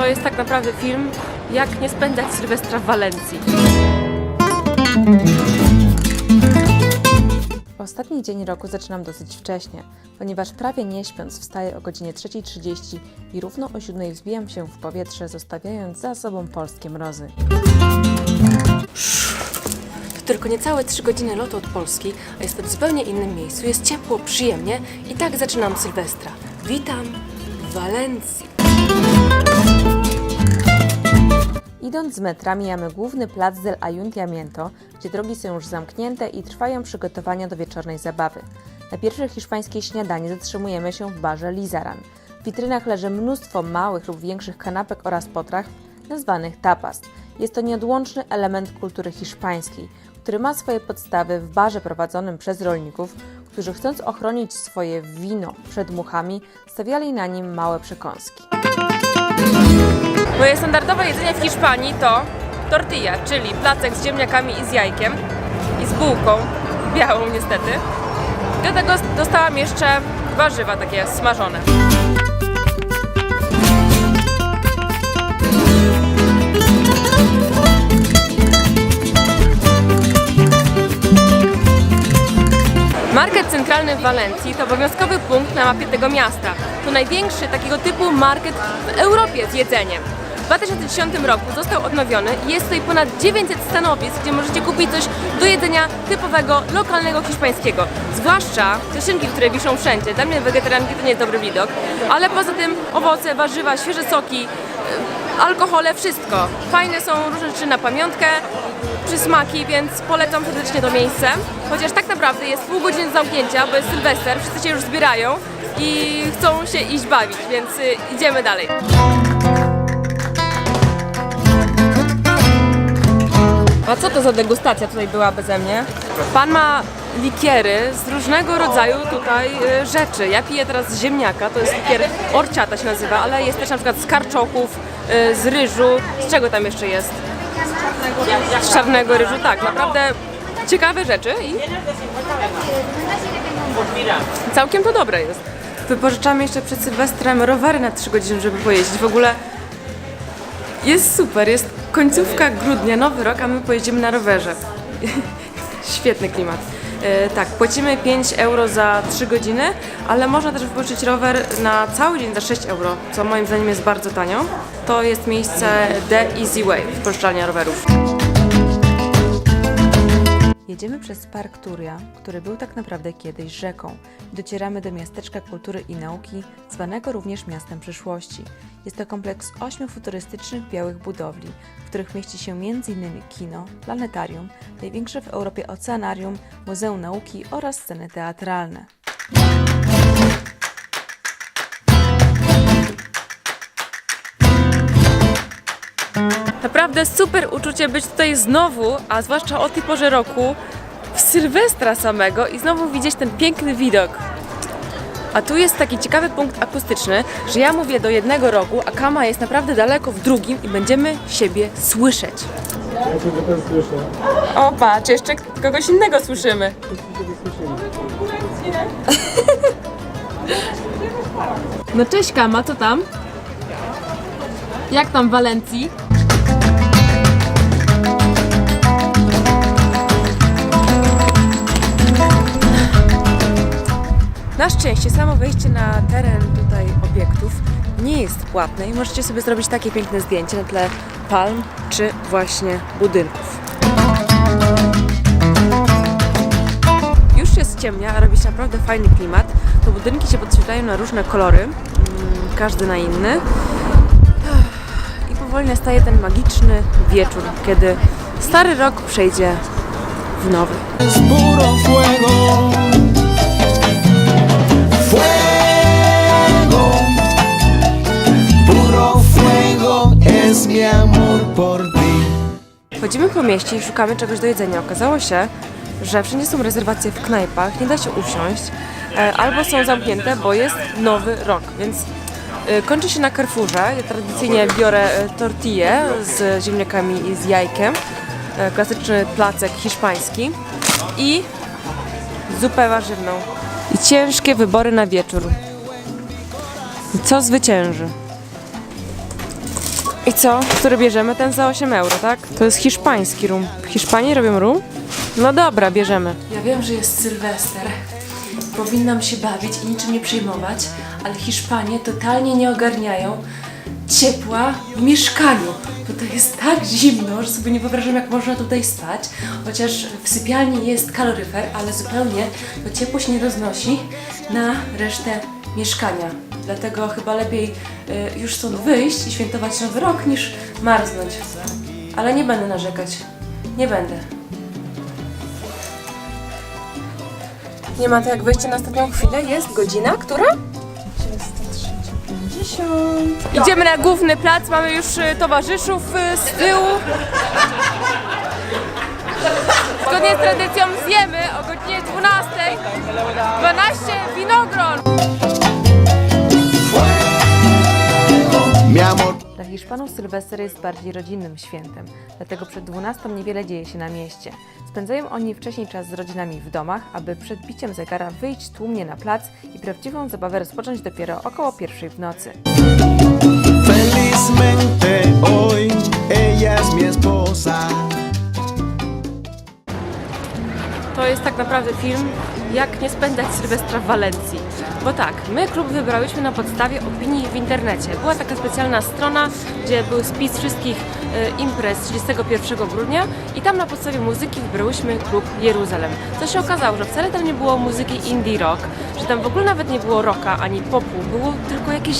to jest tak naprawdę film, jak nie spędzać Sylwestra w Walencji. Ostatni dzień roku zaczynam dosyć wcześnie, ponieważ prawie nie śpiąc wstaję o godzinie 3:30 i równo o 7:00 wzbijam się w powietrze, zostawiając za sobą polskie mrozy. To tylko niecałe 3 godziny lotu od Polski, a jestem w zupełnie innym miejscu. Jest ciepło, przyjemnie i tak zaczynam Sylwestra. Witam w Walencji. Idąc z metra mijamy główny plac del Ayuntamiento, gdzie drogi są już zamknięte i trwają przygotowania do wieczornej zabawy. Na pierwsze hiszpańskie śniadanie zatrzymujemy się w barze Lizaran. W witrynach leży mnóstwo małych lub większych kanapek oraz potraw nazwanych tapas. Jest to nieodłączny element kultury hiszpańskiej, który ma swoje podstawy w barze prowadzonym przez rolników, którzy chcąc ochronić swoje wino przed muchami, stawiali na nim małe przekąski. Moje standardowe jedzenie w Hiszpanii to tortilla, czyli placek z ziemniakami i z jajkiem i z bułką, białą niestety. Do tego dostałam jeszcze warzywa takie smażone. Market centralny w Walencji to obowiązkowy punkt na mapie tego miasta. To największy takiego typu market w Europie z jedzeniem. W 2010 roku został odnowiony i jest tutaj ponad 900 stanowisk, gdzie możecie kupić coś do jedzenia typowego, lokalnego, hiszpańskiego. Zwłaszcza te szynki, które wiszą wszędzie. Dla mnie wegetarianki to nie jest dobry widok, ale poza tym owoce, warzywa, świeże soki, alkohole, wszystko. Fajne są różne rzeczy na pamiątkę, przysmaki, więc polecam serdecznie to miejsce. Chociaż tak naprawdę jest pół godziny zamknięcia, bo jest Sylwester, wszyscy się już zbierają i chcą się iść bawić, więc idziemy dalej. A co to za degustacja tutaj była beze mnie? Pan ma likiery z różnego rodzaju tutaj rzeczy. Ja piję teraz z ziemniaka, to jest likier orciata się nazywa, ale jest też na przykład z karczochów, z ryżu. Z czego tam jeszcze jest? Z czarnego ryżu, tak, naprawdę ciekawe rzeczy i całkiem to dobre jest. Wypożyczamy jeszcze przed Sylwestrem rowery na 3 godziny, żeby pojeździć. W ogóle jest super, jest końcówka grudnia, nowy rok, a my pojedziemy na rowerze. Świetny klimat. Tak, płacimy 5 euro za 3 godziny, ale można też wypożyczyć rower na cały dzień za 6 euro, co moim zdaniem jest bardzo tanio. To jest miejsce The Easy Way, wypożyczalnia rowerów. Jedziemy przez Park Turia, który był tak naprawdę kiedyś rzeką. Docieramy do miasteczka kultury i nauki, zwanego również miastem przyszłości. Jest to kompleks 8 futurystycznych białych budowli, w których mieści się m.in. kino, planetarium, największe w Europie oceanarium, Muzeum Nauki oraz sceny teatralne. Naprawdę super uczucie być tutaj znowu, a zwłaszcza o tej porze roku, w Sylwestra samego i znowu widzieć ten piękny widok. A tu jest taki ciekawy punkt akustyczny, że ja mówię do jednego rogu, a Kama jest naprawdę daleko w drugim i będziemy siebie słyszeć. Ja ciebie też słyszę. O, patrz, jeszcze kogoś innego słyszymy. No cześć Kama, co tam? Jak tam w Walencji? Na szczęście samo wejście na teren tutaj obiektów nie jest płatne i możecie sobie zrobić takie piękne zdjęcie na tle palm czy właśnie budynków. Już się ściemnia, a robi się naprawdę fajny klimat. To budynki się podświetlają na różne kolory, każdy na inny. I powoli nastaje ten magiczny wieczór, kiedy stary rok przejdzie w nowy. Chodzimy po mieście i szukamy czegoś do jedzenia. Okazało się, że wszędzie są rezerwacje w knajpach, nie da się usiąść, albo są zamknięte, bo jest nowy rok, więc kończy się na Carrefourze. Ja tradycyjnie biorę tortillę z ziemniakami i z jajkiem, klasyczny placek hiszpański i zupę warzywną. I ciężkie wybory na wieczór. Co zwycięży? I co? Który bierzemy? Ten za 8 euro, tak? To jest hiszpański rum. W Hiszpanii robią rum? No dobra, bierzemy. Ja wiem, że jest Sylwester. Powinnam się bawić i niczym nie przejmować, ale Hiszpanie totalnie nie ogarniają ciepła w mieszkaniu. Bo to jest tak zimno, że sobie nie wyobrażam, jak można tutaj spać. Chociaż w sypialni jest kaloryfer, ale zupełnie to ciepło się nie roznosi na resztę mieszkania. Dlatego chyba lepiej już stąd wyjść i świętować Nowy Rok, niż marznąć. Ale nie będę narzekać. Nie będę. Nie ma to jak wejście na ostatnią chwilę. Jest godzina, która? 23:50. Idziemy na główny plac, mamy już towarzyszów z tyłu. Zgodnie z tradycją zjemy o godzinie 12:00 12 winogron. Dla Hiszpanów Sylwester jest bardziej rodzinnym świętem, dlatego przed 12 niewiele dzieje się na mieście. Spędzają oni wcześniej czas z rodzinami w domach, aby przed biciem zegara wyjść tłumnie na plac i prawdziwą zabawę rozpocząć dopiero około 1:00 w nocy. Felizmente hoy ella es mi esposa. To jest tak naprawdę film, jak nie spędzać Sylwestra w Walencji. Bo tak, my klub wybrałyśmy na podstawie opinii w internecie. Była taka specjalna strona, gdzie był spis wszystkich imprez 31 grudnia i tam na podstawie muzyki wybrałyśmy klub Jeruzalem. Co się okazało, że wcale tam nie było muzyki indie rock, że tam w ogóle nawet nie było rocka ani popu, było tylko jakieś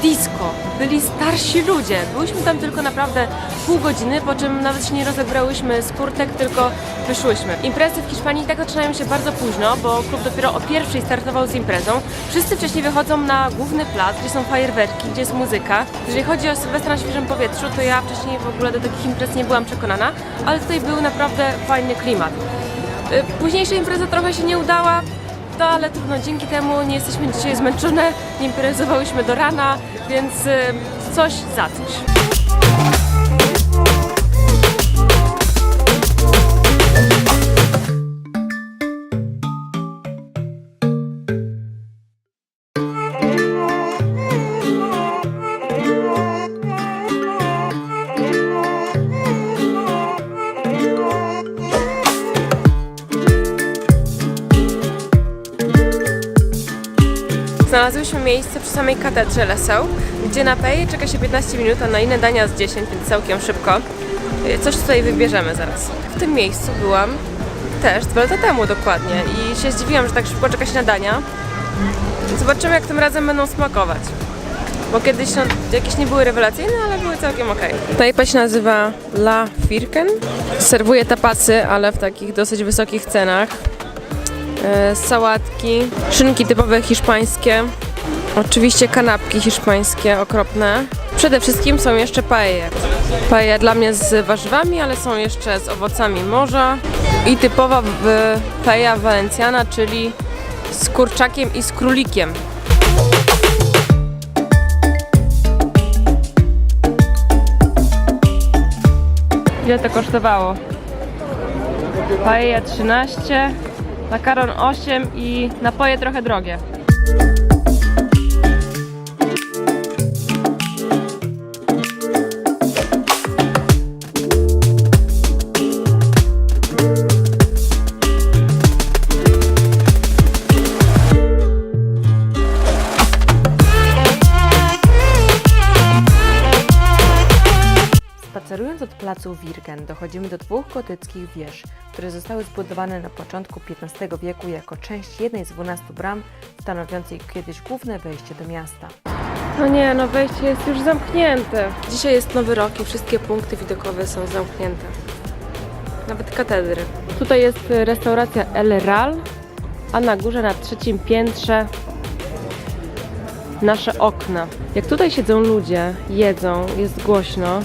disco. Byli starsi ludzie. Byłyśmy tam tylko naprawdę pół godziny, po czym nawet się nie rozebrałyśmy z kurtek, tylko wyszłyśmy. Imprezy w Hiszpanii tak zaczynają się bardzo późno, bo klub dopiero o 1:00 startował z imprezą. Wszyscy wcześniej wychodzą na główny plac, gdzie są fajerwerki, gdzie jest muzyka. Jeżeli chodzi o Sylwestra na świeżym powietrzu, to ja wcześniej w ogóle do takich imprez nie byłam przekonana, ale tutaj był naprawdę fajny klimat. Późniejsza impreza trochę się nie udała, no ale trudno, dzięki temu nie jesteśmy dzisiaj zmęczone, nie imprezowałyśmy do rana, więc coś za coś. Znalazłyśmy miejsce przy samej katedrze Lesseł, gdzie na paye czeka się 15 minut, a na inne dania z 10, więc całkiem szybko. Coś tutaj wybierzemy zaraz. W tym miejscu byłam też 2 lata temu dokładnie i się zdziwiłam, że tak szybko czeka się na dania. Zobaczymy, jak tym razem będą smakować. Bo kiedyś no, jakieś nie były rewelacyjne, ale były całkiem okej. Knajpa się nazywa La Firken. Serwuje tapasy, ale w takich dosyć wysokich cenach. Sałatki, szynki typowe hiszpańskie, oczywiście kanapki hiszpańskie okropne. Przede wszystkim są jeszcze paella. Paella dla mnie z warzywami, ale są jeszcze z owocami morza i typowa paella valenciana, czyli z kurczakiem i z królikiem. Ile to kosztowało? Paella 13, makaron 8 i napoje trochę drogie. Spacerując od placu Wirgen dochodzimy do 2 gotyckich wież, które zostały zbudowane na początku XV wieku jako część jednej z 12 bram stanowiącej kiedyś główne wejście do miasta. No nie, no wejście jest już zamknięte. Dzisiaj jest Nowy Rok i wszystkie punkty widokowe są zamknięte. Nawet katedry. Tutaj jest restauracja El Ral, a na górze na 3. piętrze nasze okna. Jak tutaj siedzą ludzie, jedzą, jest głośno,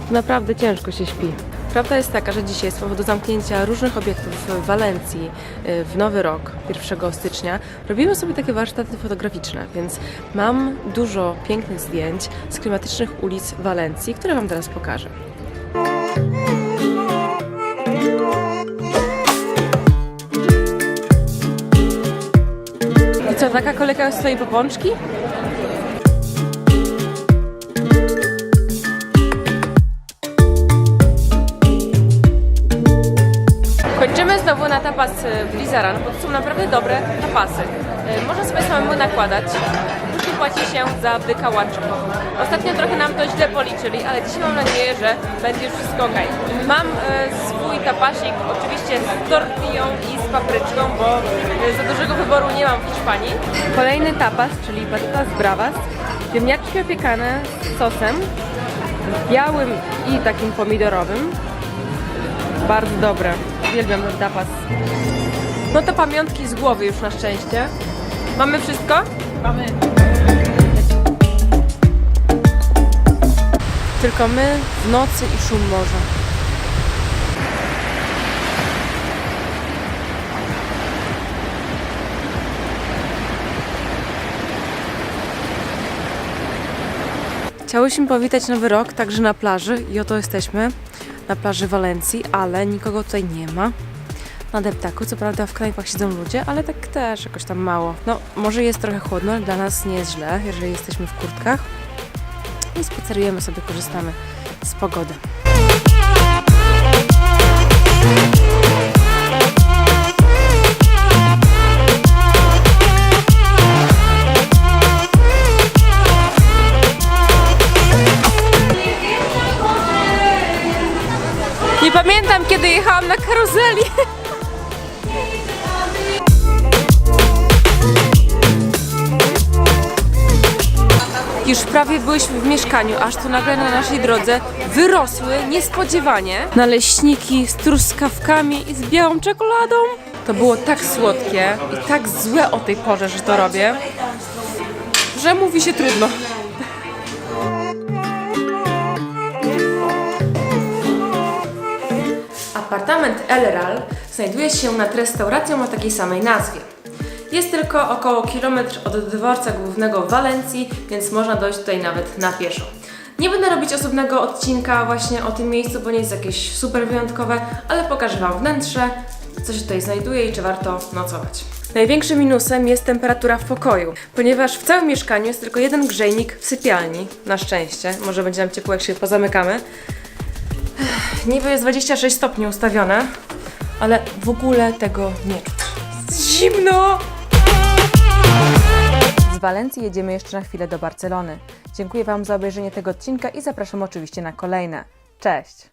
to naprawdę ciężko się śpi. Prawda jest taka, że dzisiaj z powodu zamknięcia różnych obiektów w Walencji w Nowy Rok, 1 stycznia, robimy sobie takie warsztaty fotograficzne, więc mam dużo pięknych zdjęć z klimatycznych ulic Walencji, które Wam teraz pokażę. I co, taka kolejka jest tutaj po pączki? Blizaran, bo to są naprawdę dobre tapasy. Można sobie samemu nakładać, później płaci się za wykałaczkę. Ostatnio trochę nam to źle policzyli, ale dzisiaj mam nadzieję, że będzie już wszystko ok. Mam swój tapasik, oczywiście z tortillą i z papryczką, bo za dużego wyboru nie mam w Hiszpanii. Kolejny tapas, czyli patatas bravas, ziemniaczki opiekane z sosem białym i takim pomidorowym. Bardzo dobre. Uwielbiam ten tapas. No to pamiątki z głowy już na szczęście. Mamy wszystko? Mamy. Tylko my w nocy i szum morza. Chciałyśmy powitać Nowy Rok także na plaży i oto jesteśmy na plaży Walencji, ale nikogo tutaj nie ma. Na deptaku, co prawda w knajpach siedzą ludzie, ale tak też jakoś tam mało. No, może jest trochę chłodno, ale dla nas nie jest źle, jeżeli jesteśmy w kurtkach. I spacerujemy sobie, korzystamy z pogody. Nie pamiętam, kiedy jechałam na karuzeli. Już prawie byliśmy w mieszkaniu, aż tu nagle na naszej drodze wyrosły niespodziewanie naleśniki z truskawkami i z białą czekoladą. To było tak słodkie i tak złe o tej porze, że to robię, że mówi się trudno. Apartament El Real znajduje się nad restauracją o takiej samej nazwie. Jest tylko około kilometr od dworca głównego w Walencji, więc można dojść tutaj nawet na pieszo. Nie będę robić osobnego odcinka właśnie o tym miejscu, bo nie jest jakieś super wyjątkowe, ale pokażę Wam wnętrze, co się tutaj znajduje i czy warto nocować. Największym minusem jest temperatura w pokoju, ponieważ w całym mieszkaniu jest tylko jeden grzejnik w sypialni, na szczęście. Może będzie nam ciepło, jak się zamykamy. Niby jest 26 stopni ustawione, ale w ogóle tego nie czuć. Jest zimno! Z Walencji jedziemy jeszcze na chwilę do Barcelony. Dziękuję Wam za obejrzenie tego odcinka i zapraszam oczywiście na kolejne. Cześć!